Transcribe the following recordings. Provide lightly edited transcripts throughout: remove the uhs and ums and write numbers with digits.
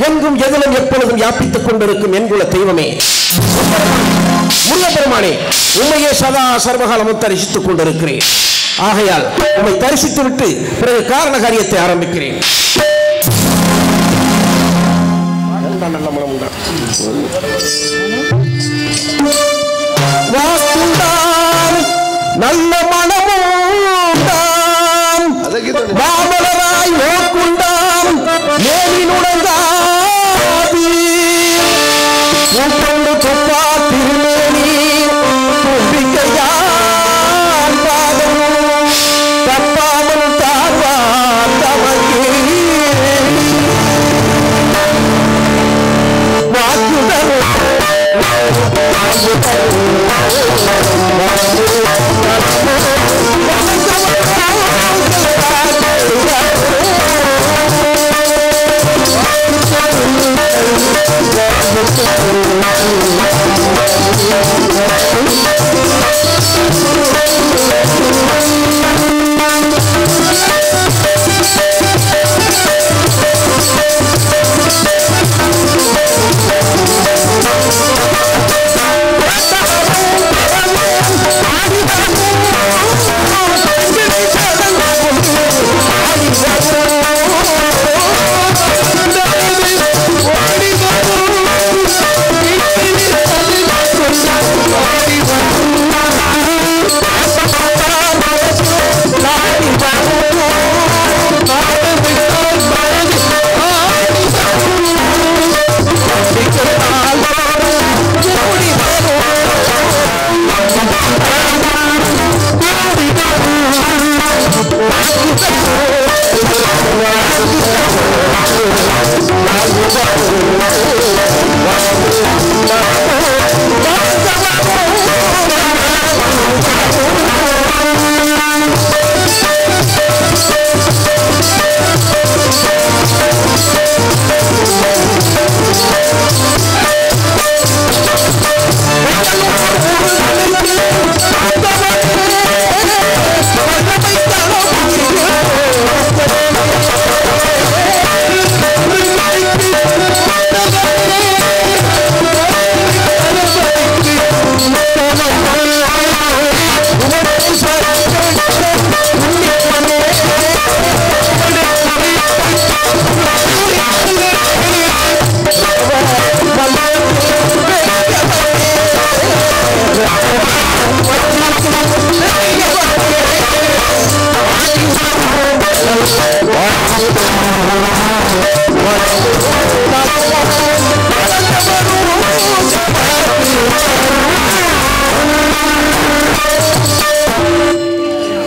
எங்கும் எதிலும் எப்பொழுதும் யாப்பித்துக் கொண்டிருக்கும் என்குல தெய்வமே முருகப்பெருமானே, உண்மையே சதா சர்வகாலமும் தரிசித்துக் கொண்டிருக்கிறேன். ஆகையால் உண்மை தரிசித்து விட்டு பிறகு காரண காரியத்தை ஆரம்பிக்கிறேன். நல்ல மனம் உண்டா நல்ல மனமும் மாமலராய் நோக்குண்டாம் மேலினுடங்காதி கொண்டு துப்பா திருமேனி தும்பிக்கையான் பாதம் தப்பாமல் தாழ்வான் தமக்கே வாக்குதல் வாக்குதல்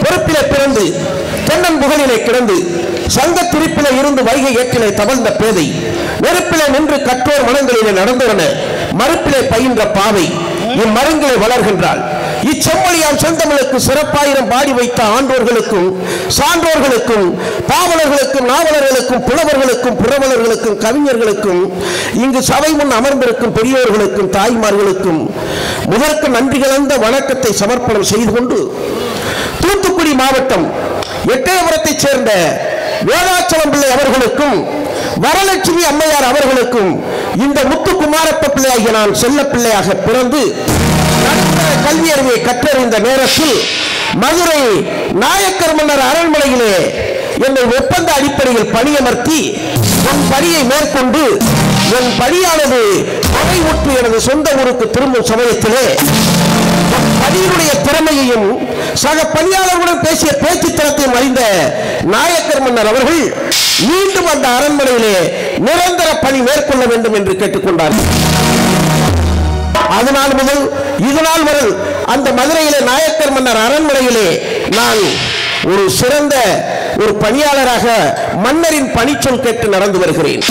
பொறுப்பிலே பிறந்து தென்னன் புகழிலே கிடந்து சங்க திருப்பிலே இருந்து வைகை ஏற்றிலே தவழ்ந்த பேதை நெருப்பிலே நின்று கற்றோர் மனங்களிலே நடந்தவன மறுப்பிலே பயின்ற பாவை இம்மரங்களை வளர்கின்றாள். இச்செம்மொழியாம் செந்தமிழுக்கு சிறப்பாயிரம் பாடி வைத்த ஆண்டோர்களுக்கும் சான்றோர்களுக்கும் பாவலர்களுக்கும் நாவலர்களுக்கும் புலவர்களுக்கும் புறவலர்களுக்கும் கவிஞர்களுக்கும் இங்கு சபை முன் அமர்ந்திருக்கும் பெரியோர்களுக்கும் தாய்மார்களுக்கும் முதற்கு நன்றி கலந்த வணக்கத்தை சமர்ப்பணம் செய்து கொண்டு தூத்துக்குடி மாவட்டம் எட்டயபுரத்தைச் சேர்ந்த வேதாச்சலம் பிள்ளை அவர்களுக்கும் வரலட்சுமி அம்மையார் அவர்களுக்கும் இந்த முத்துக்குமாரப்ப பிள்ளையாகிய நான் செல்ல பிள்ளையாக பிறந்து கல்வி அறிவை கற்றறிந்த நேரத்தில் மதுரை நாயக்கர் மன்னர் அரண்மனையிலே என்னை ஒப்பந்த அடிப்படையில் பணியமர்த்தி என் பணியை மேற்கொண்டு என் பணியானது தொகைவுற்று எனது சொந்த ஊருக்கு திரும்பும் சமயத்திலே பணியினுடைய திறமையையும் சக பணியாளர்களுடன் பேசிய பேச்சு திறத்தையும் அறிந்த நாயக்கர் மன்னர் அவர்கள் மீண்டும் அந்த அரண்மனையிலே நிரந்தர பணி மேற்கொள்ள வேண்டும் என்று கேட்டுக்கொண்டார்கள். அதனால் முதல் இதுநாள் வரை அந்த மதுரையிலே நாயக்கர் மன்னர் அரண்மனையிலே நான் ஒரு சிறந்த ஒரு பணியாளராக மன்னரின் பணிச்சொல் கேட்டு நடந்து வருகிறேன்.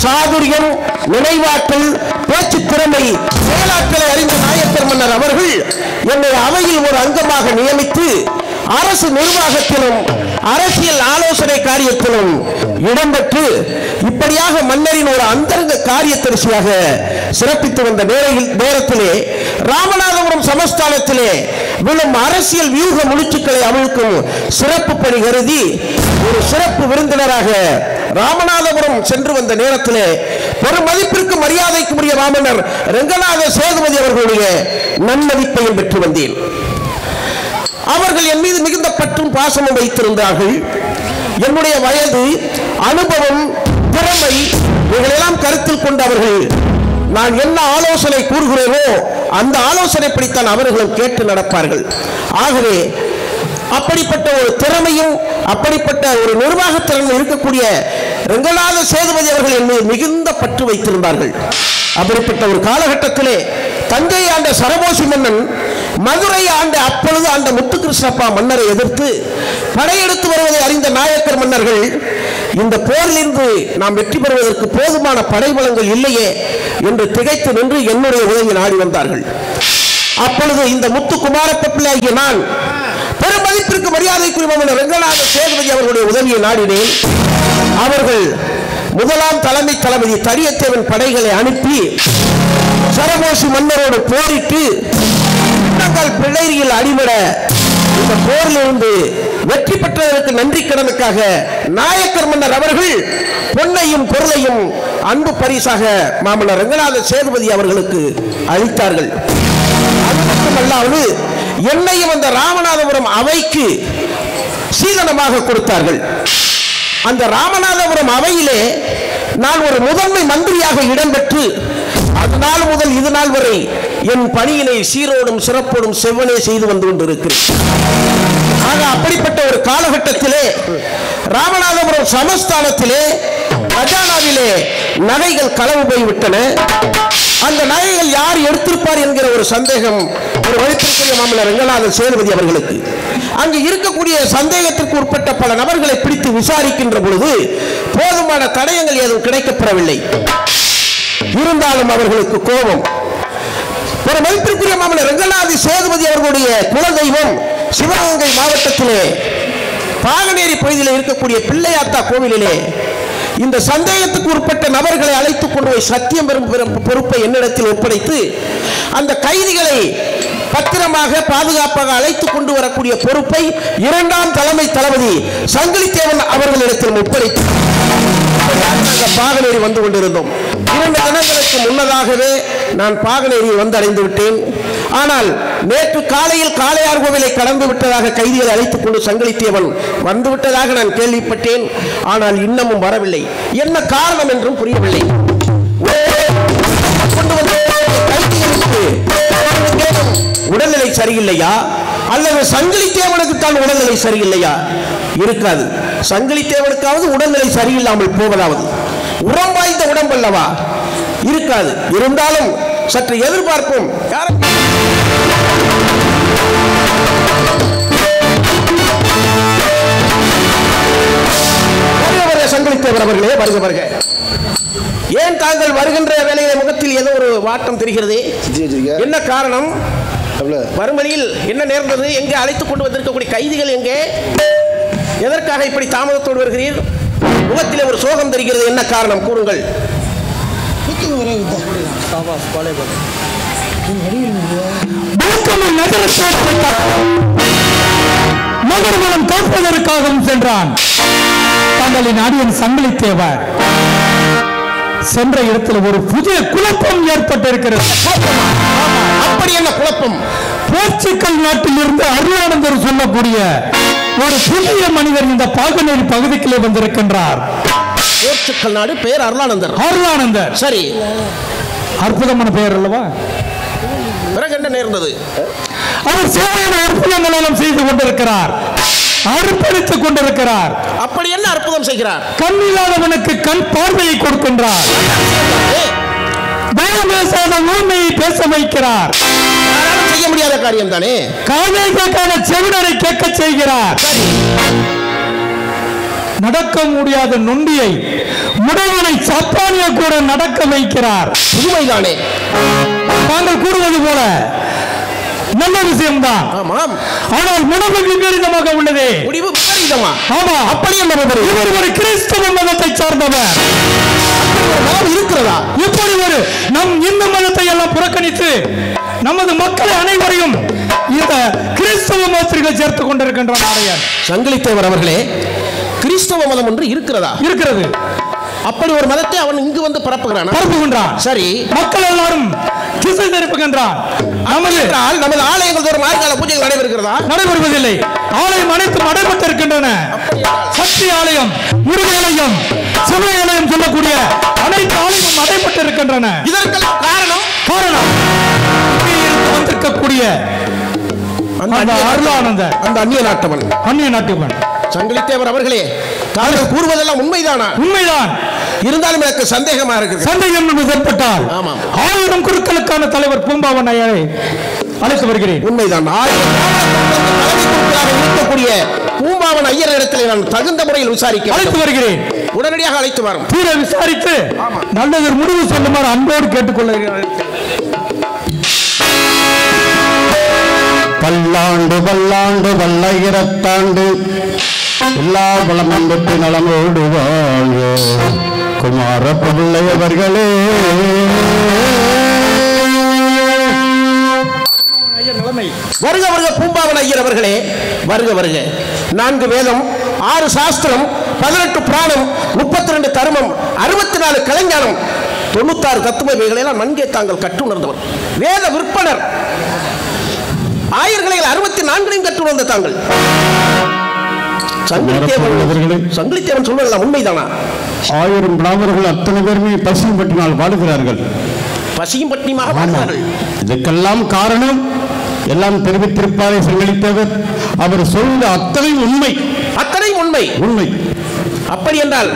சாதுரியம், நினைவாற்றல், பேச்சு திறமை, செயலாற்றலை அறிந்த நாயக்கர் மன்னர் அவர்கள் என்னை அவையில் ஒரு அங்கமாக நியமித்து அரசு நிர்வாகத்திலும் அரசியல் ஆலோசனை காரியத்திலும் இடம்பெற்று இப்படியாக மன்னரின் ஒரு அந்தரங்க காரியதரிசியாக சிறப்பித்து வந்த நேரத்திலே ராமநாதபுரம் சமஸ்தானத்திலே விழும் அரசியல் வியூக முழுச்சுக்களை அவிழ்க்கும் சிறப்பு பணி கருதி ஒரு சிறப்பு விருந்தினராக ராமநாதபுரம் சென்று வந்த நேரத்திலே பெரும் மதிப்பிற்கு மரியாதைக்கு உரிய மாமன்னர் ரெங்கநாத சேதுபதி அவர்களுடைய நன்மதிப்பையும் பெற்று வந்தேன். அவர்கள் என் மீது மிகுந்த பற்றும் பாசமும் வைத்திருந்தார்கள். என்னுடைய வயது, அனுபவம், திறமை இவைகளெல்லாம் கருத்தில் கொண்டு அவர்கள் நான் என்ன ஆலோசனை கூறுகிறேனோ அந்த ஆலோசனைப்படித்தான் அவர்களும் கேட்டு நடப்பார்கள். ஆகவே அப்படிப்பட்ட ஒரு திறமையும் அப்படிப்பட்ட ஒரு நிர்வாகத்திறன் இருக்கக்கூடிய ரெங்கநாத சேதுபதி அவர்கள் என் மீது மிகுந்த பற்று வைத்திருந்தார்கள். அப்படிப்பட்ட ஒரு காலகட்டத்திலே தஞ்சை ஆண்ட சரபோசி மன்னன் மதுரை ஆண்ட அப்பொழுது ஆண்ட முத்துகிருஷ்ணப்பா மன்னரை எதிர்த்து படையெடுத்து வருவதை அறிந்த நாயக்கர் மன்னர்கள் இந்த போரிலிருந்து நாம் வெற்றி பெறுவதற்கு போதுமான படைபலங்கள் இல்லையே என்று திகைத்து நின்று என்னுடைய உதவி நாடி வந்தார்கள். அப்பொழுது இந்த முத்துக்குமாரப்ப பிள்ளையாகிய நான் பெருமதிப்பிற்கு மரியாதைக்குரிய மாமன்னர் ரெங்கநாத சேதுபதி அவர்களுடைய உதவியை நாடினேன். அவர்கள் முதலாம் தலைமை தளபதி தடியத்தேவன் படைகளை அனுப்பி சரபோசி மன்னரோடு போரிட்டு பிள்ளையில் அடிபட இந்த போரிலிருந்து வெற்றி பெற்றதற்கு நன்றி கடனுக்காக நாயக்கர் மன்னர் அவர்கள் பொன்னையும் பொருளையும் அன்பு பரிசாக மாமன்னர் ரெங்கநாத சேதுபதி அவர்களுக்கு அளித்தார்கள். அது மட்டுமல்லாது என்னையும் அந்த ராமநாதபுரம் அவைக்கு சீதனமாக கொடுத்தார்கள். அந்த ராமநாதபுரம் அவையிலே நான் ஒரு முதன்மை மந்திரியாக இடம்பெற்று அதனால் முதல் இது நாள் வரை என் பணியினை சீரோடும் சிறப்போடும் செவ்வனே செய்து வந்து கொண்டிருக்கிறேன். ஆக அப்படிப்பட்ட ஒரு காலகட்டத்திலே ராமநாதபுரம் சமஸ்தானத்திலே கஜானாவிலே நகைகள் களவு போய்விட்டன. அந்த நகைகள் யார் எடுத்திருப்பார் என்கிற ஒரு சந்தேகம் ஒரு வழித்திருக்கிற மாமன்னர் ரெங்கநாத சேதுபதி அவர்களுக்கு. அங்கு இருக்கக்கூடிய சந்தேகத்திற்கு உட்பட்ட பல நபர்களை பிடித்து விசாரிக்கின்ற பொழுது போதுமான தடயங்கள் ஏதும் கிடைக்கப்பெறவில்லை. இருந்தாலும் அவர்களுக்கு கோபம். ஒரு மதிப்பிற்குரிய மாமன்னர் ரெங்கநாத சேதுபதி அவர்களுடைய குலதெய்வம் சிவகங்கை மாவட்டத்திலே பாகனேரி பகுதியில் இருக்கக்கூடிய பிள்ளையாத்தா கோவிலிலே இந்த சந்தேகத்துக்கு உட்பட்ட நபர்களை அழைத்துக் கொண்டு போய் சத்தியம் பெறும் பொறுப்பை என்னிடத்தில் ஒப்படைத்து அந்த கைதிகளை பத்திரமாக பாதுகாப்பாக அழைத்துக் கொண்டு வரக்கூடிய பொறுப்பை இரண்டாம் தலைமை தளபதி சங்கிலித்தேவன் அவர்களிடத்தில் ஒப்படைத்து பாகனேரி வந்து கொண்டிருந்தோம். 2 தினங்களுக்கு முன்னதாகவே நான் பாகனேரியை வந்து அடைந்து விட்டேன். ஆனால் நேற்று காலையில் காளையார் கோவிலை கடந்து விட்டதாக கைதிகளை அழைத்துக் கொண்டு சங்கிலித்தேவன் வந்துவிட்டதாக நான் கேள்விப்பட்டேன். ஆனால் இன்னமும் வரவில்லை. என்ன காரணம் என்றும் புரியவில்லை. உடல்நிலை சரியில்லையா, அல்லது சங்கிலி தேவனுக்கு தான் உடல்நிலை சரியில்லையா? இருக்காது. சங்கிலி தேவனுக்காவது உடல்நிலை சரியில்லாமல் போவதாவது உரம் வாய்ந்த உடம்பல்லவா? இருக்காது. இருந்தாலும் சற்று எதிர்பார்ப்போம். சங்கிலி தேவர் அவர்களே, வருக வருக. ஏன் தாங்கள் வருகின்ற வேலையில முகத்தில் ஏதோ ஒரு வாட்டம் தெரிகிறது? என்ன காரணம்? வறுமணியில் என்ன நேர்ந்தது? எங்கே அழைத்துக் கொண்டு வந்திருக்கக்கூடிய கைதிகள் எங்கே? எதற்காக இப்படி தாமதத்தோடு வருகிறீர்? முகத்தில் ஒரு சோகம் தெரிகிறது. என்ன காரணம் கூறுங்கள். நகர்வனம் காப்பதற்காகவும் சென்றான். தங்களின் அடியன் சங்கிலி தேவர் சென்ற இடத்துல ஒரு புதிய குழப்பம் ஏற்பட்டிருக்கிறது. அப்படி என்ன குழப்பம்? போர்ச்சுகல் நாட்டில் இருந்து அருளானந்தர் சொல்லக்கூடிய ஒரு புதிய மனிதர் இந்த பாகனேரி பகுதிக்குள்ளே வந்திருக்கின்றார். போர்ச்சுகல் நாடு பெயர் அருளானந்தர். அருளானந்தர், சரி, அற்புதமான பெயர் அல்லவா? பிறகு என்ன நேர்ந்தது? அவர் சேவையான அற்புதங்கள் எல்லாம் செய்து கொண்டிருக்கிறார், அர்ப்பணித்துக் கொண்டிருக்கிறார். அப்படி என்ன அற்புதம் செய்கிறார்? கண்ணில்லாதவனுக்கு கண் பார்வையை கொடுக்கின்றார். ஊமையை பேச வைக்கிறார். செய்ய முடியாத காரியம் தானே. காண செவிடரை கேட்க செய்கிறார். நடக்க முடியாத நொண்டியை முடவனை சப்பானிய கூட நடக்க வைக்கிறார். உண்மைதானே தாங்கள் கூறுவது போல நல்ல விஷயம்தான். ஆனால் முடிவு விபரீதமாக உள்ளது. முடிவு விபரீதமா? ஆமா. அப்படி இவர் ஒரு கிறிஸ்தவ மதத்தை சார்ந்தவர் இருக்கிறதா? இப்படி ஒரு நம் இந்து மதத்தை எல்லாம் புறக்கணித்து நமது மக்களை அனைவரையும் இந்த கிறிஸ்தவ மதத்திற்கு சேர்த்துக் கொண்டிருக்கின்றார். சங்கிலி தேவர் அவர்களே, கிறிஸ்தவ மதம் ஒன்று இருக்கிறதா? இருக்கிறது. அப்படி ஒரு மதத்தை அவன் இங்கு வந்து பரப்புகின்றான். சரி, மக்கள் எல்லாரும் திசை திருப்புகின்றான். நமது ஆலயங்கள் தோறும் ஆறுகால பூஜைகள் நடைபெறுகிறதா? நடைபெறுவதில்லை. ஆலயம் அனைத்தும் அடைபட்டிருக்கின்றன. சக்தி ஆலயம், முருகாலயம், சிவ ஆலயம் சொல்லக்கூடிய அனைத்து ஆலயமும் அடைபட்டிருக்கின்றன. இதற்கெல்லாம் காரணம் வந்திருக்கக்கூடிய அருளானந்தர், அந்த அந்நிய நாட்டவன். சங்கிலி தேவர் அவர்களே, தாங்கள் கூறுவதெல்லாம் உண்மைதானா? உண்மைதான். இருந்தாலும் எனக்கு சந்தேகமா இருக்கு. சந்தேகம் ஏற்பட்டால் 1000 குருக்களுக்கான தலைவர் பூம்பாவன் ஐயரை அழைத்து வருகிறேன். உண்மைதான். இருக்கக்கூடிய பூம்பாவன் ஐயர் இடத்தில் நான் தகுந்த முறையில் விசாரிக்க அழைத்து வருகிறேன். உடனடியாக அழைத்து வரும். தீர விசாரித்து நல்லது முடிவு சொல்லுமாறு அன்போடு கேட்டுக்கொள்கிறேன். பல்லாண்டு பல்லாண்டு பல்லாயிரத்தாண்டு எல்லா வளமும் பெற்று நலமோடு வாழ்க குமார பிள்ளையவர்களே. வருக வருக பூம்பாவன் ஐயர் அவர்களே, வருக வருக. 4 வேதம், 6 சாஸ்திரம், 18 புராணம், 32 தர்மம், 64 கலைஞானம், 96 தத்துவ இவைகளெல்லாம் நன்கே தாங்கள் கற்றுணர்ந்தவர். வேத விற்பனர். ஆயர்களை 64 கற்றுணர்ந்த தாங்கள். சங்கிலி தேவன் சொல்வதெல்லாம் உண்மைதானா? 1000 பிராமணர்கள் அத்தனை பேருமே பசியும் பட்டினால் வாடுகிறார்கள். பசியும் பட்டினியாக வாழ்கிறார்கள். இதுக்கெல்லாம் காரணம் எல்லாம் தெரிவித்திருப்பாரே சங்கிலி தேவர். அவர் சொல்ற அத்தனை உண்மை. அப்படி என்றால்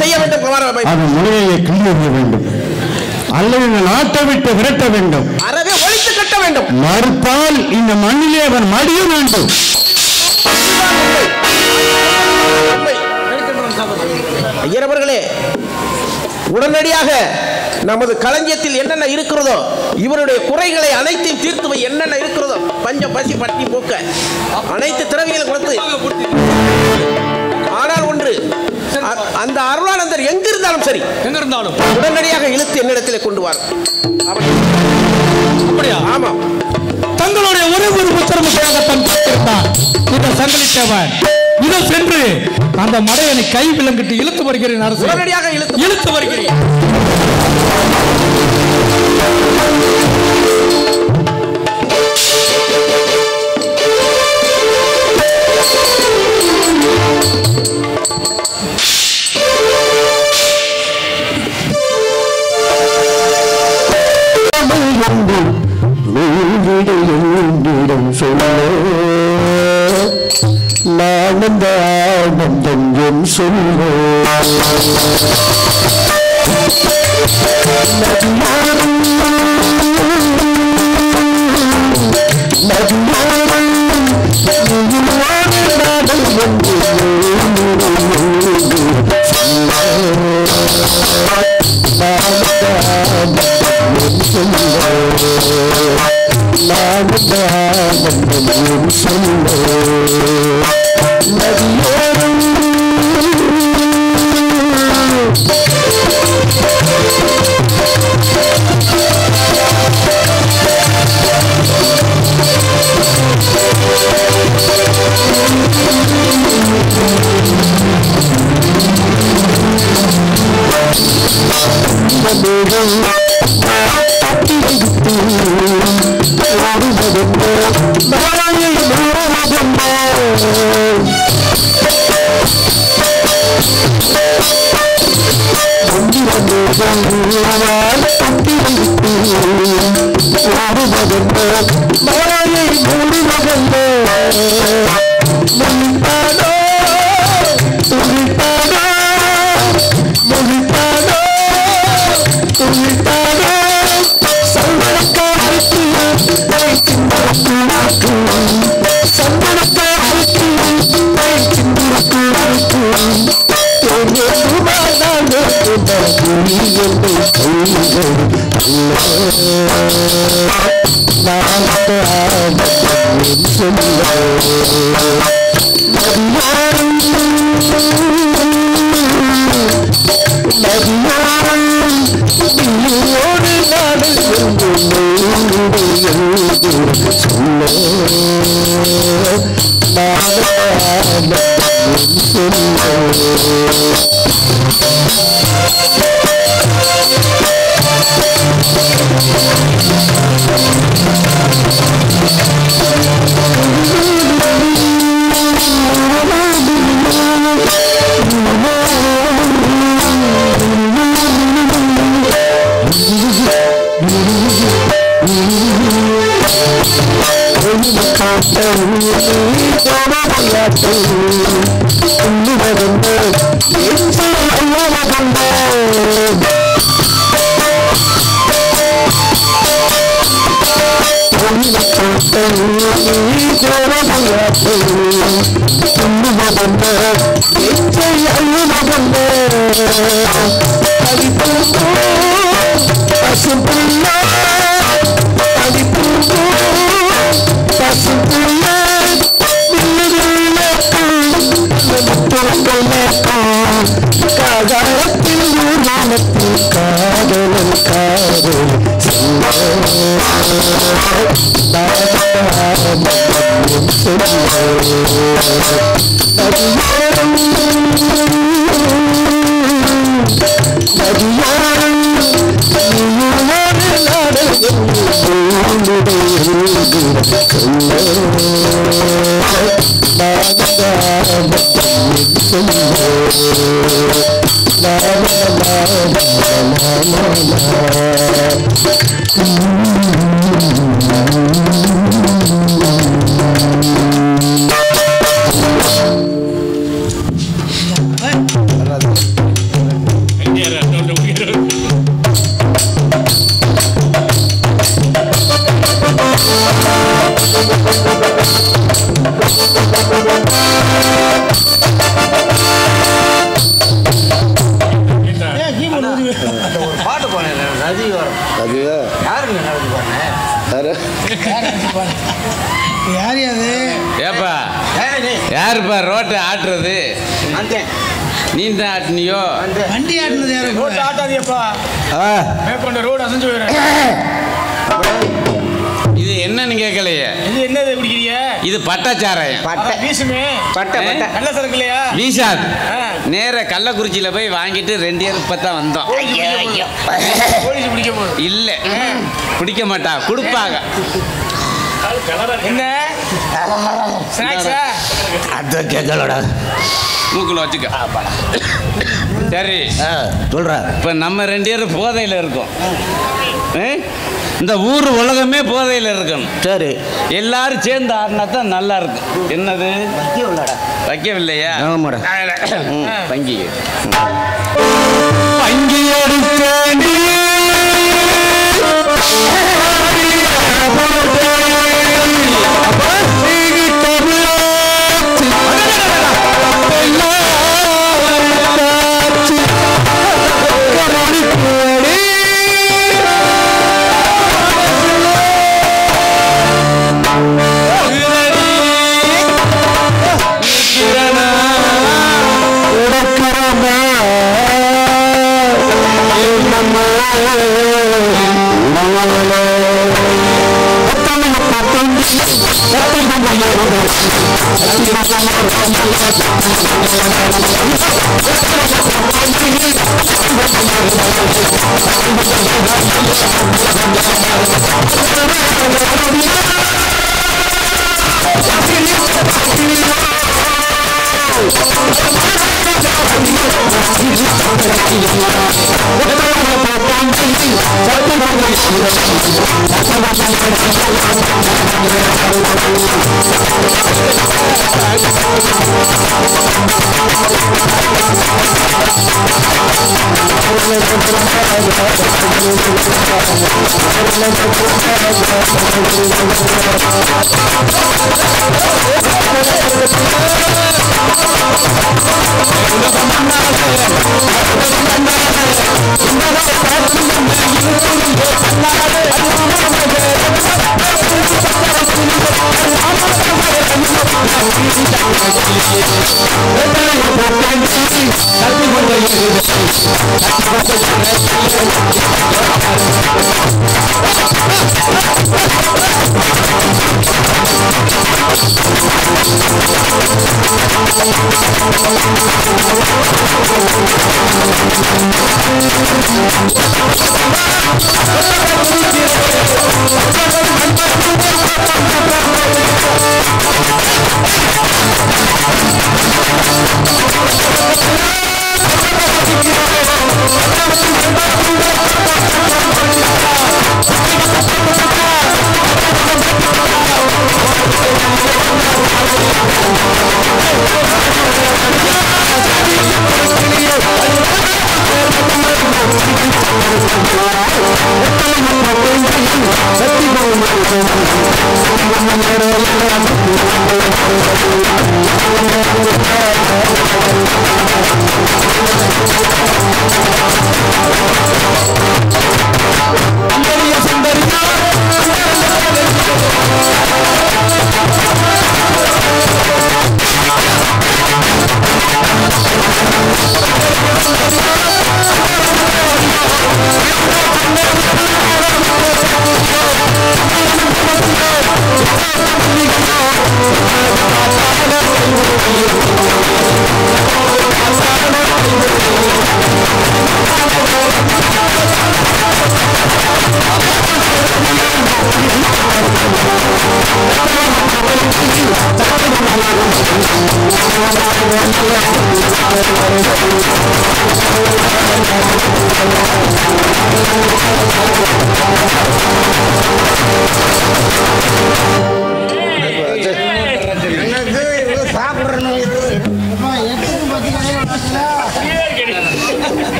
செய்ய வேண்டும். அது முறையை கிளிய வேண்டும் அல்லது நாட்டை விட்டு விரட்ட வேண்டும், அறவே ஒழித்து கட்ட வேண்டும். மறுத்தால் இந்த மண்ணிலே அவன் மடிய வேண்டும். ஐயரவர்களே, உடனடியாக நமது களஞ்சியத்தில் என்னென்ன இருக்கிறதோ இவருடைய குறைகளை அனைத்தையும் தீர்த்து என்னென்ன இருக்கிறதோ பஞ்சம் பசி பட்டி போக்க அனைத்து திறமைகளை கொடுத்து. ஆனால் ஒன்று, அந்த அருளானந்தர் எங்கிருந்தாலும் சரி, உடனடியாக இழுத்து என்னிடத்திலே கொண்டு வார். ஆமா, தங்களுடைய ஒரே ஒரு புத்திரமுகத்தான் இந்த சங்கிலி தேவன். இதோ சென்று அந்த மடையனை கை விலங்கிட்டு இழுத்து வருகிறேன். அரசு உடனடியாக இழுத்து வருகிறேன். நீ என்னிடம் சொல்ல நானந்த ஆனந்தம் என் சொல்ல யாருப்பா ரோட்டை ஆட்டுறது? நீ தான் ஆட்டினியோ? வண்டி ஆட்டுனது யாரு? ரோட்டை ஆட்டாதியப்பா. மேற்கொண்ட ரோடு அசைஞ்சு போயிடும். இது என்னன்னு கேட்கலையே. இது என்னது குடிக்கிறீங்க? இது பட்டாச்சாராயம். வீசுமே. பட்டை நல்ல சரக்கு இல்லையா? வீசாது. நேர கள்ளக்குறிச்சியில போய் வாங்கிட்டு 2 இயர் இப்பதான் வந்தோம். போலீஸ் பிடிக்க போகுது. இல்ல பிடிக்க மாட்டா, கொடுப்பாங்க. என்ன ஸ்நாக்ஸா? அத கேட்கலடா, மூக்குல வச்சுக்க. சரி சொல்ற. இப்ப நம்ம 2 பேரும் போதையில இருக்கோம். இந்த ஊர் உலகமே போதையில் இருக்கணும். சரி, எல்லாரும் சேர்ந்து ஆடினா தான் நல்லா இருக்கும். என்னது வைக்கவில்லையா? ஆமாடா. வங்கி அங்கி எடுத்தேண்டி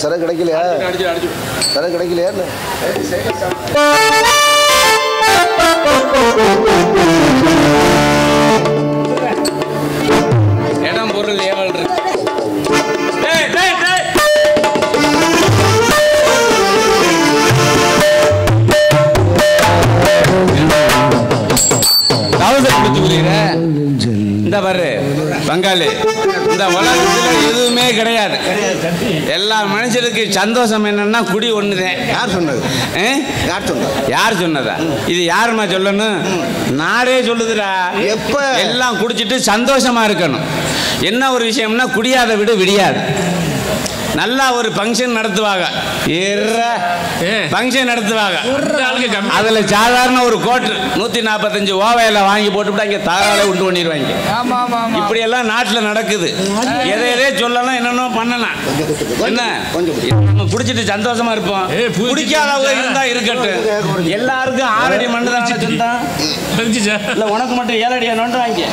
சரம் கிடைக்கலையா? சரம் கிடைக்கலையா? இடம் பொருள் ஏவல் இருக்கு. இந்த பாரு பங்காளி, இந்த உலகத்துல எதுவுமே கிடையாது. எல்லா மனுஷனுக்கு சந்தோஷம் என்னன்னா குடி ஒண்ணுதான். யார் சொன்னது? யார் சொன்னதா? இது யாருமா சொல்லணும்? நாடே சொல்லுதுடா. எப்ப எல்லாம் குடிச்சிட்டு சந்தோஷமா இருக்கணும். என்ன ஒரு விஷயம்னா குடியாத விட விடியாது. நல்லா ஒரு ஃபங்க்ஷன் நடத்துவாங்க. ஃபங்க்ஷன் நடத்துவாங்க. அதுல சாதாரண ஒரு கோட்டு 145 ஓவையில வாங்கி போட்டுவிட்டு அங்கே தாராள உண்டு பண்ணிடுவாங்க. இப்படி எல்லாம் நாட்டில் நடக்குது. எதையே சொல்லலாம், என்னென்ன பண்ணலாம். என்ன நம்ம குடிச்சிட்டு சந்தோஷமா இருப்போம். குடிக்காதவங்க இருந்தா இருக்கட்டும். எல்லாருக்கும் 6 அடி மண்ணு தான் சொந்தம். இல்லை உனக்கு மட்டும் 7 அடியா நோண்டு வாங்கி.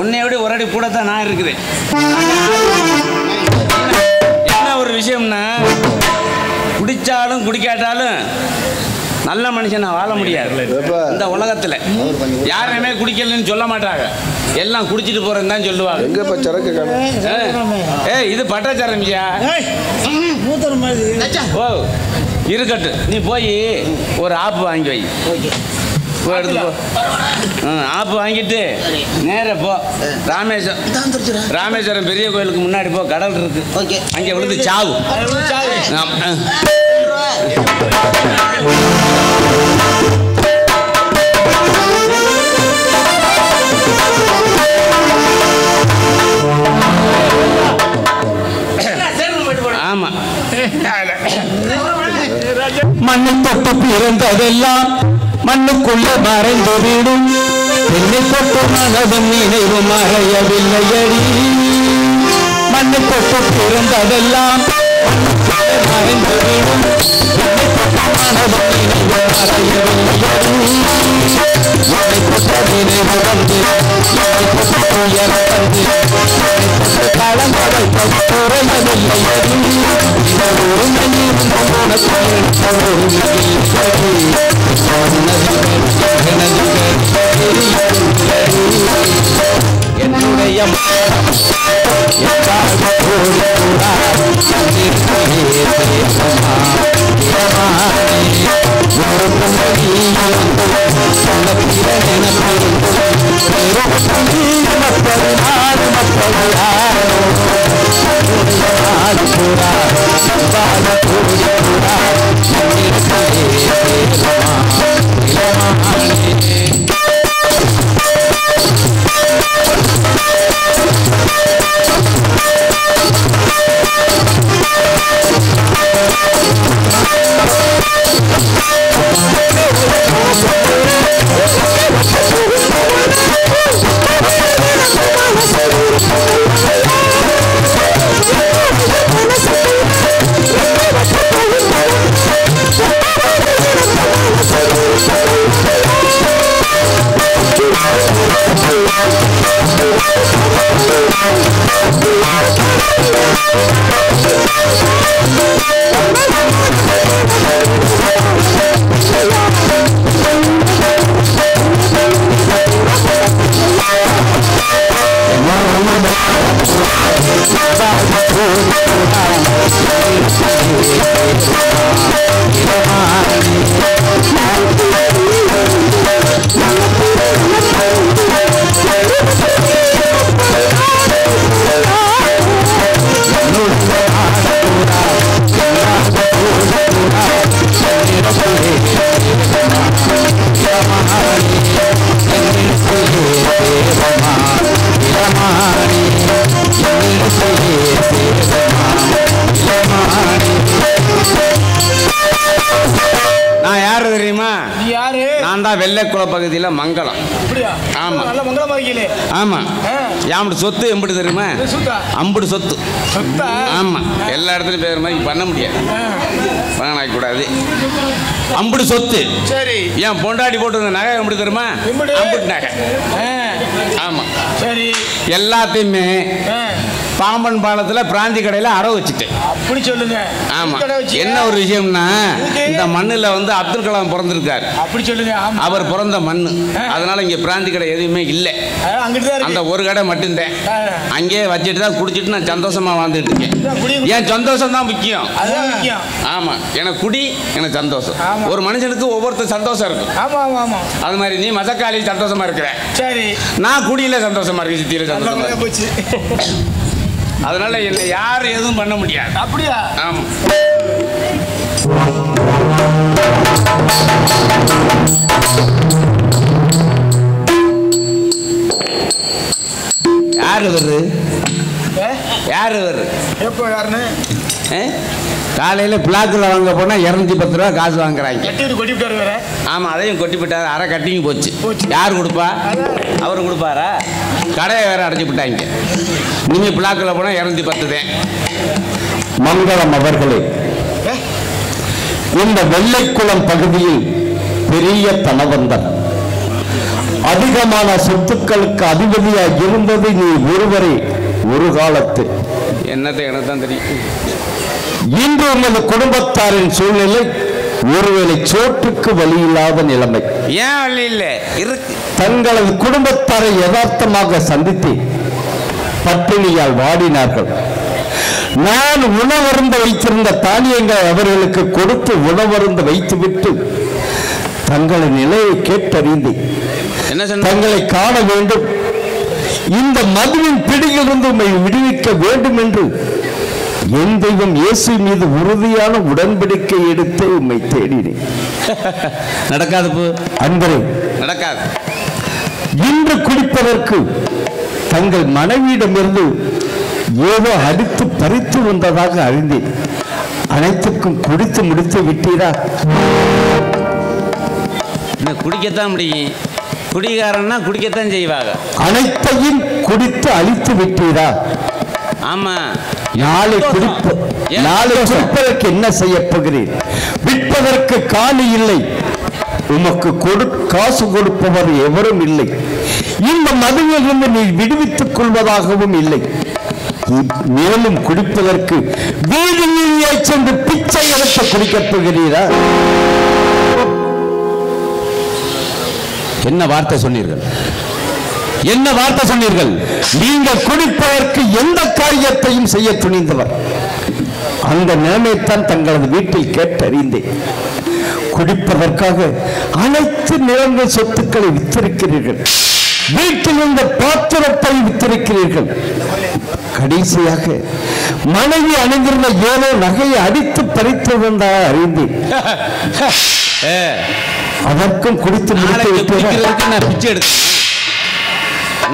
உன்னை விட 1 அடி கூட தான் நான் இருக்கிறேன். என்ன ஒரு விஷயம்னா, குடிச்சாலும் குடிக்காட்டாலும் நல்ல மனுஷன் வாழ முடியாது இந்த உலகத்துல. யாருமே குடிக்கலன்னு சொல்ல மாட்டாங்க. எல்லாம் குடிச்சிட்டு போறேன்னு தான் சொல்லுவாங்க. இது பட்டாச்சாரம்யா. ஓ இருக்கட்டும், நீ போய் ஒரு ஆப்பு வாங்கி வை. எடுத்து போ. ஆப்பு வாங்கிட்டு நேர போ. ராமேஸ்வரம் பெரிய கோயிலுக்கு முன்னாடி போ. கடல் இருக்கு, அங்கே விழுந்து சாவு. ஆமா, மண்ணை தொட்டு பிறந்ததெல்லாம் மண்ணுக்குள்ள மறைந்து விடும். என்னை தொட்டு மனதும் நினைவு மறையவில்லையடி. மண்ணை தொட்டு பிறந்ததெல்லாம் மறைந்து விடும். என்னை தொட்டு மனதும் நினைவு மறையவில்லையடி. என்னை தொட்ட நினைவு வந்து என்னை தொட்டு துயர வந்து கலந்து வைத்த குறையவில்லையடி. ஒரு மண்ணிருந்த உனக்கு என்னுடைய வெள்ளைக்குள பகுதியில் மங்களம். ஆமா, ஆமா. யாமுடு சொத்து எம்பிட்டு தெரியுமா? அம்புடு சொத்து. ஆமா, எல்லா இடத்துலையும் பேர் மாதிரி பண்ண முடியாது, பணம் கூடாது. அம்புடு சொத்து. சரி, ஏன் பொண்டாட்டி போட்டு நகை எப்படி தெரியுமா? அம்புட்டு நகை. ஆமா, சரி. எல்லாத்தையுமே பாம்பன் பாலத்தில் பிராந்தி கடையில் அடவு வச்சுட்டேன். அப்படி சொல்லுங்க. ஆமா, என்ன ஒரு விஷயம்னா, இந்த மண்ணில் வந்து அப்துல் கலாம் பிறந்திருக்காரு. அப்படி சொல்லுங்க. அவர் பிறந்த மண்ணு, அதனால இங்க பிராந்தி கடை எதுவுமே இல்லை. அந்த ஒரு கடை மட்டும்தான். அங்கேயே வச்சுட்டு தான் குடிச்சிட்டு நான் சந்தோஷமா வாழ்ந்துட்டு இருக்கேன். என் சந்தோஷம் தான் முக்கியம். ஆமா, எனக்கு குடி, எனக்கு சந்தோஷம். ஒரு மனுஷனுக்கு ஒவ்வொருத்தர் சந்தோஷம் இருக்கும். அது மாதிரி நீ மசக்காளி சந்தோஷமா இருக்கிற, சரி, நான் குடியில சந்தோஷமா இருக்கேன், சித்தியில சந்தோஷமா போச்சு. அதனால என்ன யாரும் எதுவும் பண்ண முடியாது. அப்படியா? ஆமா. யாரு வருது? யாரு வருது? எப்போ யாருன்னு காலையில் பிளாக்கில் வாங்க போனால் 210 ரூபா காசு வாங்குறாங்க. கொட்டிவிட்டாரு வேற. ஆமாம், அதையும் கொட்டி விட்டாரு. அரை கட்டிங்க போச்சு. யார் கொடுப்பா? அவரும் கொடுப்பாரா? கடையை வேற அடைச்சி விட்டாங்க. நீங்கள் பிளாக்கில் போனால் 210 தான். மங்களம் அவர்களே, இந்த வெள்ளைக்குளம் பகுதியில் பெரிய தனவந்தர், அதிகமான சொத்துக்களுக்கு அதிபதியாக இருந்தது நீ ஒருவரே ஒரு காலத்து. என்னத்தை எனக்கு தான் தெரியும். இன்று உமது குடும்பத்தாரின் சூழ்நிலை ஒருவேளை சோற்றுக்கு வழி இல்லாத நிலைமை. ஏன் வழி இல்லை இருக்கு. தங்களது குடும்பத்தாரை யதார்த்தமாக சந்தித்து பட்டினியால் வாடினார்கள். நான் உணவருந்த வைத்திருந்த தானியங்களை அவர்களுக்கு கொடுத்து உணவருந்த வைத்துவிட்டு தங்களின் நிலையை கேட்டறிந்து என்ன சொன்ன? தங்களை காண வேண்டும், இந்த மதுவின் பிடியிலிருந்து உம்மை விடுவிக்க வேண்டும் என்று என் தெய்வம் இயேசு மீது உறுதியான உடன்படிக்கை எடுத்து உம்மை தேடினேன். நடக்காது அன்பரே, நடக்காது. இன்று குடிப்பதற்கு தங்கள் மனைவியிடமிருந்து ஏதோ அடித்து பறித்து வந்ததாக அறிந்தேன். அனைத்துக்கும் குடித்து முடித்து விட்டீரா? குடிக்கத்தான் முடியும். குடிகாரன்னா குடிக்கத்தான் செய்வாங்க. அனைத்தையும் குடித்து அழித்து விட்டீரா? ஆமா. நாளை குடிப்பதற்கு என்ன செய்ய போகிறேன்? விற்பதற்கு காலி இல்லை, உமக்கு காசு கொடுப்பவர் எவரும் இல்லை, இந்த மதுவிலிருந்து நீ விடுவித்துக் கொள்வதாகவும் இல்லை. மேலும் குடிப்பதற்கு வீதியை சென்று பிச்சை எடுத்து குடிக்கப் போகிறீரா? என்ன வார்த்தை சொன்னீர்கள்? என்ன வார்த்தை சொன்னீர்கள்? நீங்கள் குடிப்பதற்கு எந்த காரியத்தையும் செய்ய துணிந்தவர். அந்த நிலைமைத்தான் தங்களது வீட்டில் கேட்டறிந்தேன். குடிப்பதற்காக அனைத்து நிலங்கள் சொத்துக்களை வித்திருக்கிறீர்கள். வீட்டில் இருந்த பாத்திரத்தை வித்திருக்கிறீர்கள். கடைசியாக மனைவி அணிந்திருந்த ஏதோ நகையை அடித்து பறித்து வந்தாக அறிந்தேன். அதற்கும் குடித்து நான் பிச்சை எடுக்கணும்.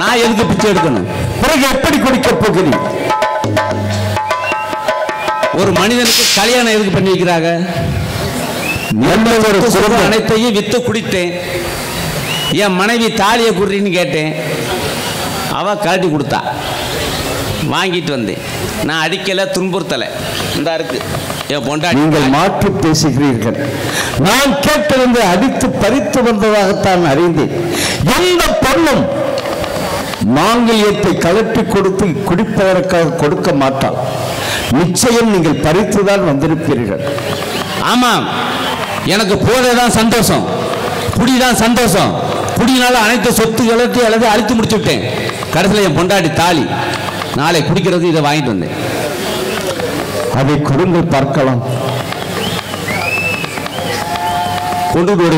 நான் எதுக்கு பிச்சை எடுக்கணும்? பிறகு எப்படி குடிக்கப் போகிறீர்? ஒரு மனிதனுக்கு கல்யாணம் எதுக்கு பண்ணி வைக்கிறாங்க? அனைத்தையும் வித்து குடித்தேன். என் மனைவி தாலியை குடுறீன்னு கேட்டேன். அவ கழட்டி கொடுத்தா, வாங்கிட்டு வந்தேன். நான் அடிக்கலை, துன்புறுத்தலை. இந்த இருக்கு என் பொண்டாட்டி. நீங்கள் மாற்றி பேசுகிறீர்கள். நான் கேட்டிருந்து அடித்து பறித்து வந்ததாகத்தான் அறிந்தேன். எந்த பொண்ணும் மாங்கல்யத்தை கலட்டி கொடுத்து குடிப்பதற்காக கொடுக்க மாட்டாள். நிச்சயம் நீங்கள் பறித்துதான் வந்திருப்பீர்கள். ஆமாம், எனக்கு போதைதான் சந்தோஷம், குடிதான் சந்தோஷம். குடினால அனைத்து சொத்துக்களை எல்லாத்தையும் அழித்து முடிச்சு விட்டேன். கடைசியில் என் பொண்டாட்டி தாலி. நாளை குடிக்கிறது இதை வாங்கிட்டு வந்தேன். அதை கொடுங்கள் பார்க்கலாம். கொண்டு போய்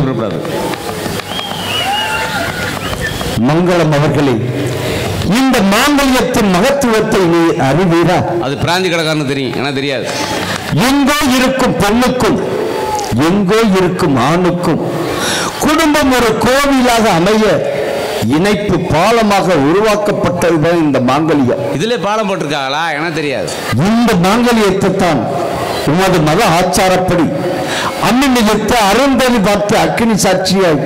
மங்களம் அவர்களே, இந்த மாங்கல்யத்தின் மகத்துவத்தை நீ அறிவீரா? அது பிராந்தி கடைக்காரன்னு தெரியும், எனக்கு தெரியாது. எங்கோ இருக்கும் பெண்ணுக்கும் எங்கோ இருக்கும் ஆணுக்கும் குடும்பம் ஒரு கோவிலாக அமைய இணைப்பு பாலமாக உருவாக்கப்பட்டதுதான் இந்த மாங்கல்யம். இதுல பாலம் போட்டிருக்காங்களா? எனக்கு தெரியாது. இந்த மாங்கல்யத்தை தான் உமது மத ஆச்சாரப்படி அம்மிமிகத்த அருந்ததி பார்த்து அக்கினி சாட்சியாய்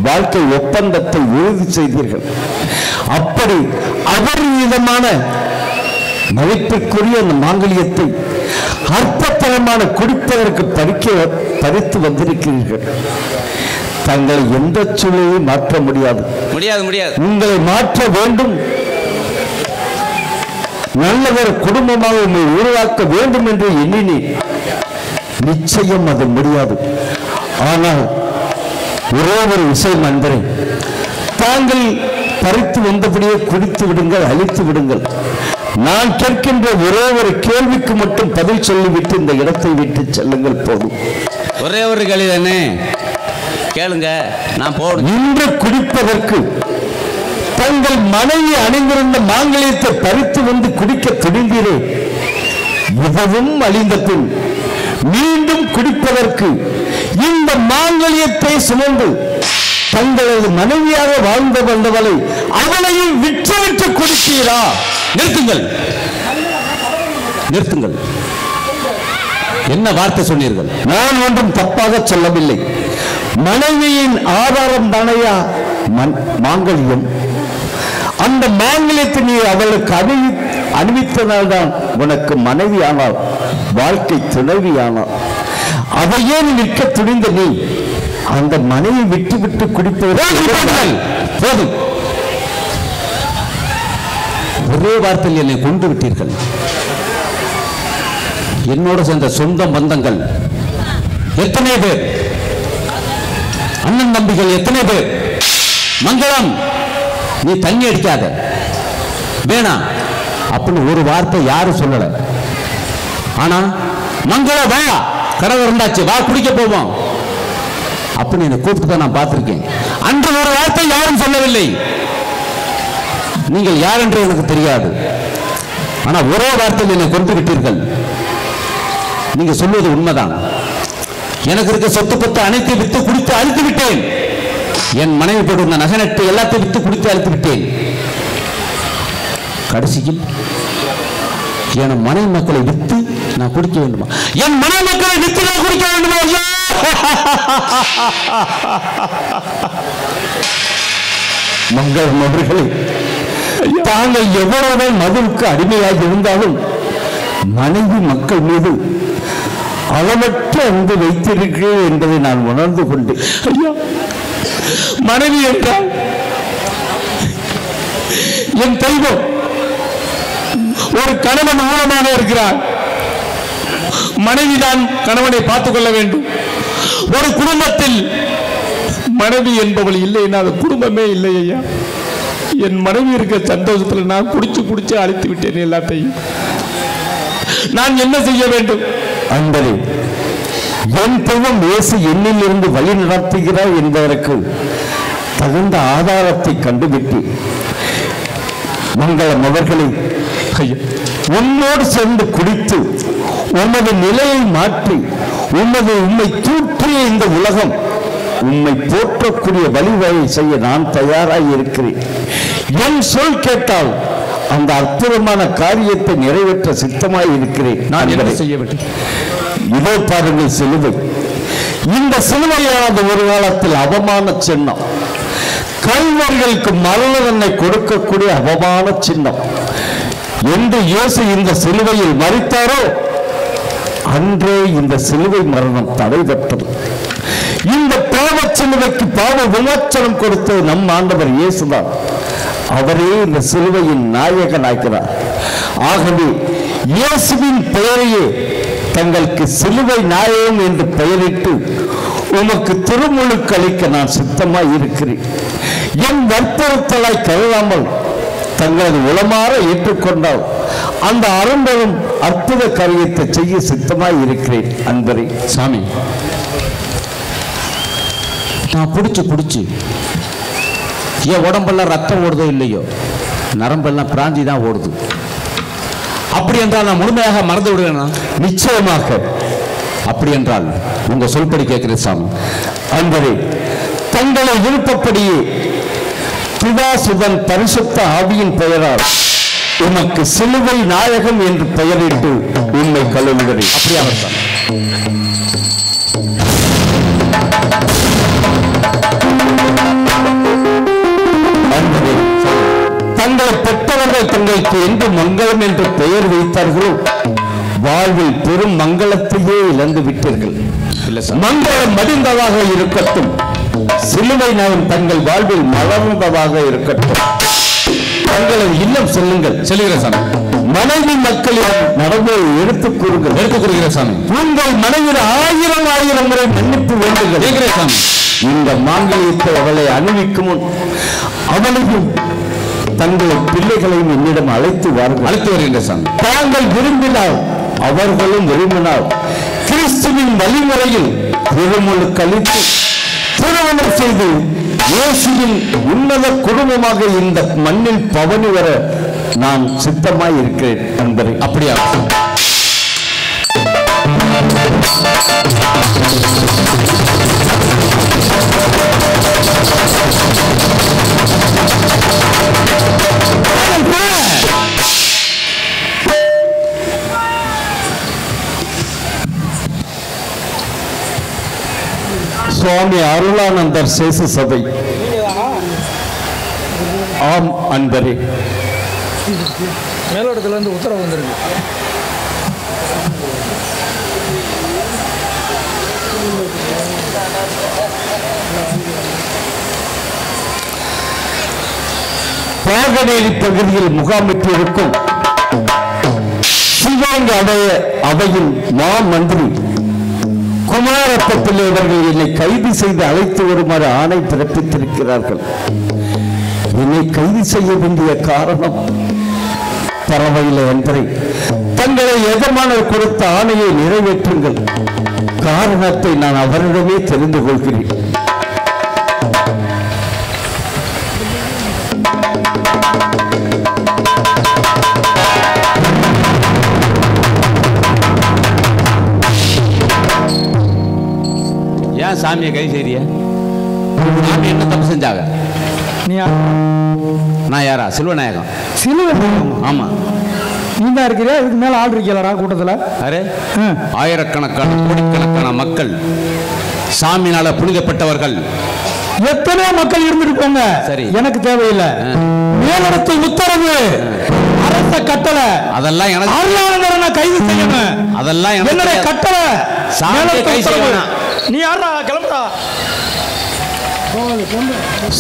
வாழ்க்கை ஒப்பந்தத்தை உறுதி செய்தீர்கள். அப்படி அபரிமிதமான மதிப்பிற்குரிய அந்த மாங்கல்யத்தை அற்பத்தனமான குடிப்பதற்கு பறித்து வந்திருக்கிறீர்கள். தங்களை எந்த சூழலையும் மாற்ற முடியாது. உங்களை மாற்ற வேண்டும், நல்லவர் குடும்பமாக உண்மை உருவாக்க வேண்டும் என்று எண்ணினேன். நிச்சயம் அது முடியாது. ஆனால் ஒரே ஒரு விஷயம் நண்பரே, தாங்கள் பறித்து வந்தபடியே குடித்து விடுங்கள், அழித்து விடுங்கள். நான் கேட்கின்ற ஒரே ஒரு கேள்விக்கு மட்டும் பதில் சொல்லிவிட்டு இந்த இடத்தை விட்டு செல்லுங்கள், போதும். ஒரே ஒரு கேள்வி தானே, கேளுங்க. நான் போடும். இன்று குடிப்பதற்கு தங்கள் மனைவி அணிந்திருந்த மாங்கல்யத்தை பறித்து வந்து குடிக்க துணிந்தீரே, இதுவும் அழிந்த பின் மீண்டும் குடிப்பதற்கு இந்த மாங்கல்யத்தை சுமந்து தங்களது மனைவியாக வாழ்ந்து வந்தவளை அவளையும் விற்றுவிட்டு குடித்தீரா? நிறுத்துங்கள், நிறுத்துங்கள். என்ன வார்த்தை சொன்னீர்கள்? நான் ஒன்றும் தப்பாக சொல்லவில்லை. மனைவியின் ஆதாரம் தானையா மாங்கல்யம். அந்த மாங்கல்யத்தை நீ அவளுக்கு அணிவித்தனால்தான் உனக்கு மனைவி ஆனால், வாழ்க்கை துணைவி ஆனால். அதையே நீ நிற்க துணிந்த நீ அந்த மனைவி விட்டு விட்டு குடிப்பவர்கள் போதும். ஒரே வார்த்தையில் என்னை கொண்டு விட்டீர்கள். என்னோட சேர்ந்த சொந்த பந்தங்கள் எத்தனை பேர், அண்ணன் தம்பிகள் எத்தனை பேர், மங்களம் நீ தண்ணி அடிக்காத வேணாம் அப்படின்னு ஒரு வார்த்தை யாரும் சொல்லல. ஆனா மங்களம் வா, கடவுள் இருந்தாச்சு, வா குடிக்க போவோம் அப்படின்னு என்னை கூப்பிட்டு தான் நான் பார்த்திருக்கேன். அந்த ஒரு வார்த்தை யாரும் சொல்லவில்லை. நீங்கள் யார் என்று எனக்கு தெரியாது. ஆனா ஒரே வார்த்தையில் என்னை கொண்டு விட்டீர்கள். நீங்க சொல்வது உண்மைதான். எனக்கு இருக்க சொத்து பத்து அனைத்து வித்து குடித்து அழித்து விட்டேன். என் மனைவி போட்டு நகை நட்டு எல்லாத்தையும் வித்து குடித்து அழித்து விட்டேன். கடைசியில் என் மனைவி மக்களை வித்து நான் குடிக்க வேண்டுமா? என் மனைவி மக்களை வித்து நான் குடிக்க வேண்டுமா? மங்களம் அவர்களே, தாங்கள் எவ்வளவு மதுவுக்கு அடிமையாக இருந்தாலும் மனைவி மக்கள் மீது அளவற்ற அன்பு வைத்திருக்கிறேன் என்பதை நான் உணர்ந்து கொண்டேன். ஐயா, மனைவி என்றால் என் தெய்வம். ஒரு கணவன் மூலமாக இருக்கிறார். மனைவிதான் கணவனை பார்த்துக் கொள்ள வேண்டும். ஒரு குடும்பத்தில் மனைவி என்பவள் இல்லை என்றால் குடும்பமே இல்லை. ஐயா, என் மனைவி இருக்க சந்தோஷத்தில் நான் குடிச்சு குடிச்சு அழித்து விட்டேன் எல்லாத்தையும். நான் என்ன செய்ய வேண்டும்? அன்பரே, என் தெய்வம் இயேசு என்னில் இருந்து வழி நடத்துகிறார் என்பதற்கு தகுந்த ஆதாரத்தை கண்டுவிட்டு மங்களம் அவர்களை உன்னோடு சேர்ந்து குடித்து உமது நிலையை மாற்றி உம்மை தூற்றிய இந்த உலகம் உம்மை போற்றக்கூடிய வழிவகை செய்ய நான் தயாராக இருக்கிறேன். என் சொல் கேட்டால் அந்த அற்புதமான காரியத்தை நிறைவேற்ற சித்தமாய் இருக்கிறேன். நான் என்ன செய்ய வேண்டும்? இதோ பாருங்கள் சிலுவை. இந்த சிலுவையானது ஒரு காலத்தில் அவமான சின்னம், கல்வர்களுக்கு மரண தண்டனை கொடுக்கக்கூடிய அவமான சின்னம். என்று இயேசு இந்த சிலுவையில் மரித்தாரோ அன்றே இந்த சிலுவை மரணம் தடைபட்டது. இந்த பாவ சிலுவைக்கு பாவ விமோச்சனம் கொடுத்தது நம் ஆண்டவர் இயேசுதான். அவரே இந்த சிலுவையின் நாயகனாகிறார். ஆகவே இயேசுவின் பெயரையே தங்களுக்கு சிலுவை நாயகம் என்று பெயரிட்டு உமக்கு திருமுழுக்கு அளிக்க நான் சித்தமாய் இருக்கிறேன். என் வற்புறுத்தலாய் கருதாமல் தங்களது உளமாற ஏற்றுக்கொண்டால் அந்த அரும்பெரும் அற்புத காரியத்தை செய்ய சித்தமாய் இருக்கிறேன். அன்பரே, சாமி, நான் பிடிச்சு என் உடம்பெல்லாம் ரத்தம் ஓடுதோ இல்லையோ, நரம்பெல்லாம் பிராந்தி தான் ஓடுது. அப்படி என்றால் நான் முழுமையாக மறந்து விடுவேனா? நிச்சயமாக. அப்படி என்றால் உங்க சொல்படி கேட்கிறேன் சாமி. அன்பரே, தங்களை விருப்பப்படியே பிதாசுதன் பரிசுத்த ஆவியின் பெயரால் உனக்கு சிலுவை நாயகம் என்று பெயரிட்டு உண்மை கழுவுகிறேன். அப்படியாக தான் தங்களை பெற்றவர்கள் தங்களுக்கு என்று மங்களம் என்று பெயர் வைத்தார்களோ வாழ்வில் பெரும் மங்களத்தையே இழந்து விட்டீர்கள். மங்களம் மடிந்ததாக இருக்கட்டும், சிலுவை நாயம் தங்கள் வாழ்வில் மலர்ந்ததாக இருக்கட்டும். தங்களது இல்லம் செல்லுங்கள். செல்லுகிற சாமி. மனைவி மக்களிடம் நடந்து எடுத்துக் கூறுகிற சாமி. உங்கள் மனைவியில் 1000 முறை மன்னிப்பு வேண்டுங்கள் சாமி. இந்த மாங்கல்யத்தை அவளை அணிவிக்கும் முன் அவளையும் தங்கள் பிள்ளைகளையும் என்னிடம் அழைத்து வருகின்ற சாமி. தாங்கள் விரும்பினால் அவர்களும் விரும்பினால் கிறிஸ்துவின் வழிமுறையில் திருமுழுக்கு அளித்து திருமணம் செய்து இயேசுவின் உன்னத குடும்பமாக இந்த மண்ணில் பவனி வர நான் சித்தமாய் இருக்கிறேன். நண்பரே, அப்படியா? சுவாமி அருளானந்தர் சேச சபை. ஆம் அன்பரே, மேலோட்டத்துல இருந்து உத்தரவு வந்திருக்கு. பாகனேரி பகுதியில் முகாமிட்டிருக்கும் சிவகங்கை அவையின் மாமந்திரி குமாரப்பத்தில் இவர்கள் என்னை கைது செய்து அழைத்து வருமாறு ஆணை பிறப்பித்திருக்கிறார்கள். என்னை கைது செய்ய வேண்டிய காரணம் பரவாயில்லை என்பதை தங்களை எஜமானர் கொடுத்த ஆணையை நிறைவேற்றுங்கள். காரணத்தை நான் அவரிடமே தெரிந்து கொள்கிறேன். ஏன் சாமியை கை செய்றிய? சாமி என்ன தப்பு செஞ்சாங்க? நீ நான் யாரா? செல்வநாயகம். ஆமா, நீ தான் இருக்கிறியா? இதுக்கு மேல ஆள் இருக்கலடா கூட்டத்துல. அரே, ஆயிரக்கணக்கான கோடிக்கணக்கான மக்கள், சாமினால புனிதப்பட்டவர்கள், எத்தனையோ மக்கள் இருந்துட்டு போங்க. சரி, எனக்கு தேவையில்லை. மேலிடத்து உத்தரவு, அரச கட்டளை, அதெல்லாம் எனக்கு அருளானந்தரனை கைது செய்யணும். அதெல்லாம் என்னுடைய கட்டளை. சாமியை கை செய்யணும். நீ யாரா? கிளம்புடா.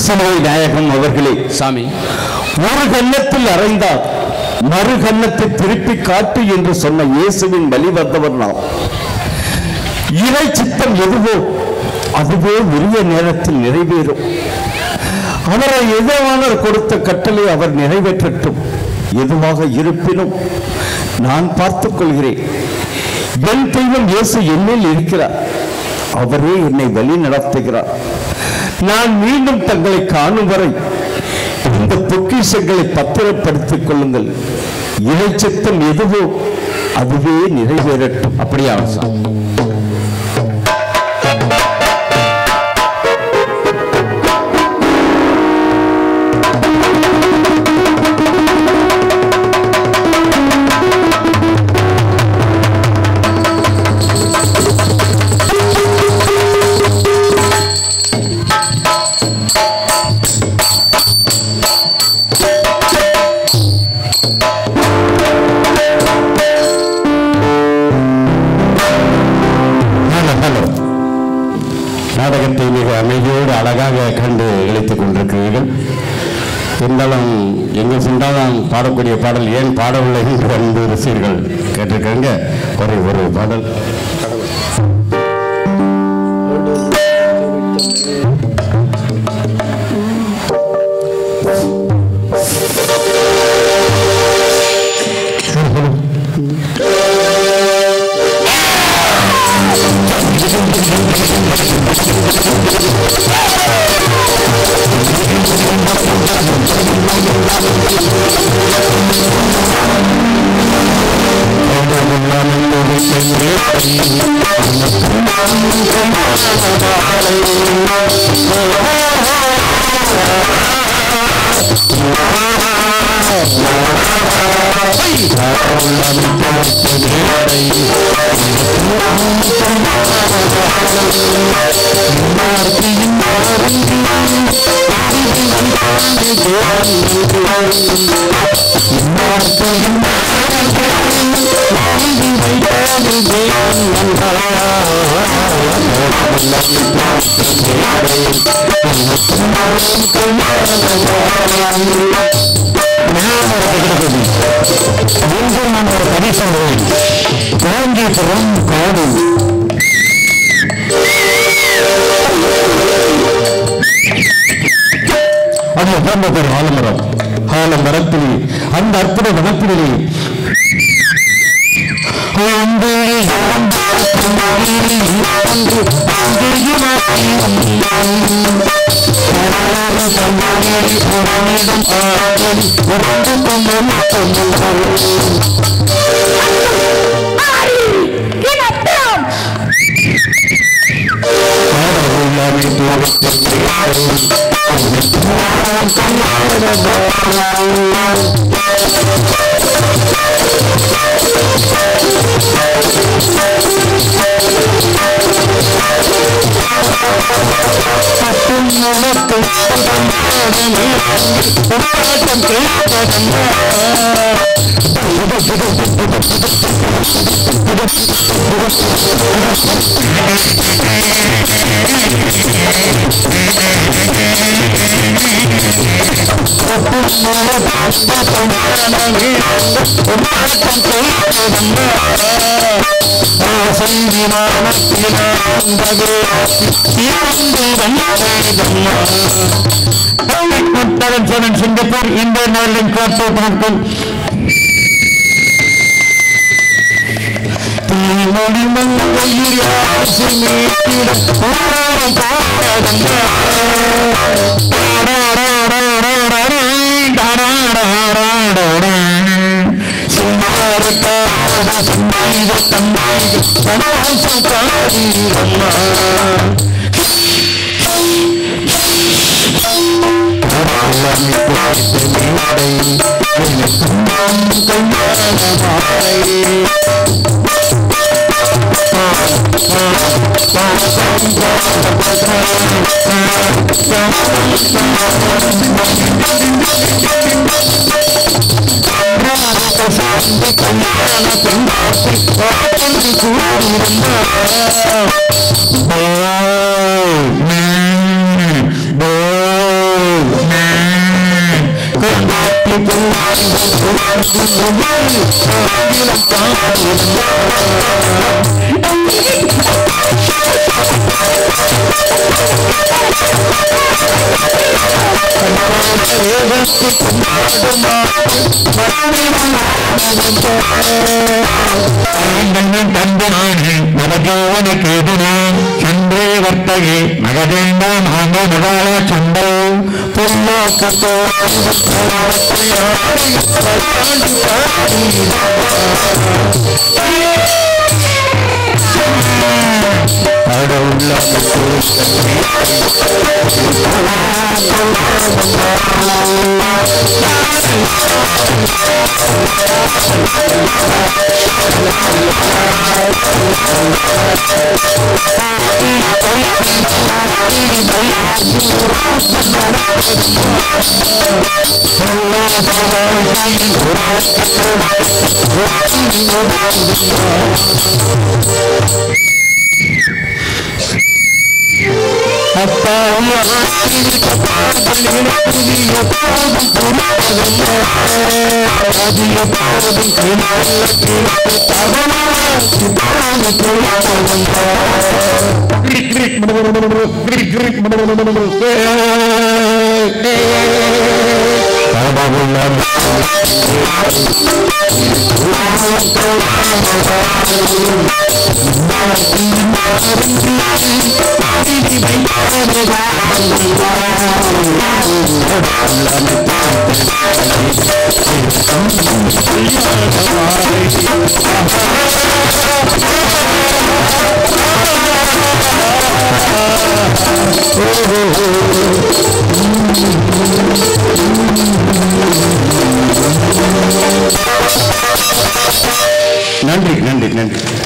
சிலுவை நாயகம் அவர்களே, சாமி ஒரு கன்னத்தில் அறைந்தால் மறு கன்னத்தை திருப்பி காட்டு என்று சொன்ன இயேசுவின் வழி வந்தவர் நாம். இறை சித்தம் எதுவோ அதுவே உரிய நேரத்தில் நிறைவேறும். அவரை எஜமானர் கொடுத்த கட்டளை அவர் நிறைவேற்றட்டும். எதுவாக இருப்பினும் நான் பார்த்துக் கொள்கிறேன். என் தெய்வம் இயேசு என்னில் இருக்கிறார். அவரே என்னை வழி நடத்துகிறார். நான் மீண்டும் தங்களை காணும் வரை இந்த பொக்கிஷங்களை பத்திரப்படுத்திக் கொள்ளுங்கள். இறைச்சித்தம் எதுவோ அதுவே நிறைவேறட்டும். அப்படியே அவசியம். நாடகத்தை மிக அமைதியோடு அழகாக கண்டு இழைத்துக் கொண்டிருக்கிறீர்கள். இருந்தாலும் எங்கே சென்றாலும் பாடக்கூடிய பாடல் ஏன் பாடவில்லை என்று அன்பு ரசிகர்கள் கேட்டிருக்காங்க. ஒரு பாடல் ஆலமரம். ஆலமரத்தில் அந்த அற்புத வனப்பிலே Singapore Indian Oil and Corporation நன்றி நன்றி நன்றி.